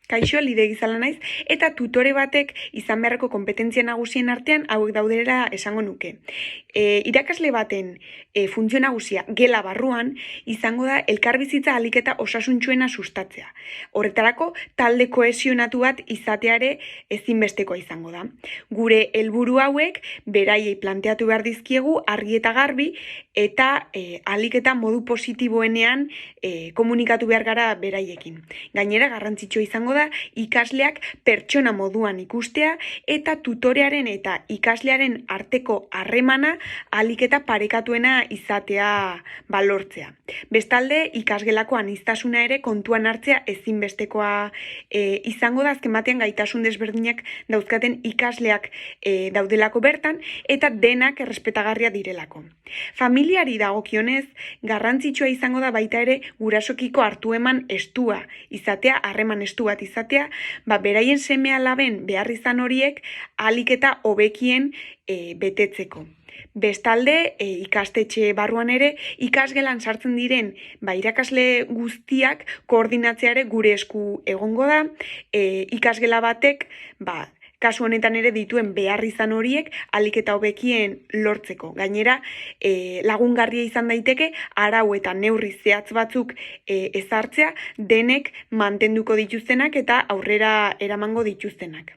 Kaixo, Lide Gizala naiz, eta tutore batek izan beharreko konpetentzia nagusien artean hauek daudera esango nuke. Irakasle baten funtzio nagusia gela barruan izango da elkarbizitza ahalik eta osasuntsuena sustatzea. Horretarako talde kohesionatu bat izateare ezinbestekoa izango da. Gure helburu hauek beraiei planteatu behar dizkiegu argi eta garbi eta ahalik eta modu positiboenean komunikatu behar gara beraiekin. Gainera garrantzitsua izango da ikasleak pertsona moduan ikustea eta tutorearen eta ikaslearen arteko harremana ahalik eta parekatuena izatea balortzea. Bestalde, ikasgelako aniztasuna ere kontuan hartzea ezinbestekoa izango da, azken batean gaitasun desberdinak dauzkaten ikasleak daudelako bertan eta denak errespetagarria direlako. Familiari dagokionez, garrantzitsua izango da baita ere gurasokiko hartu eman estua izatea, harreman estu bat izatea, beraien seme-alaben behar izan horiek ahalik eta hobekien betetzeko. Bestalde, ikastetxe barruan ere, ikasgelan sartzen diren irakasle guztiak koordinatzea ere gure esku egongo da, ikasgela batek, kasu honetan ere dituen behar izan horiek ahalik eta hobekien lortzeko. Gainera, lagungarria izan daiteke arau eta neurri zehatz batzuk ezartzea denek mantenduko dituztenak eta aurrera eramango dituztenak.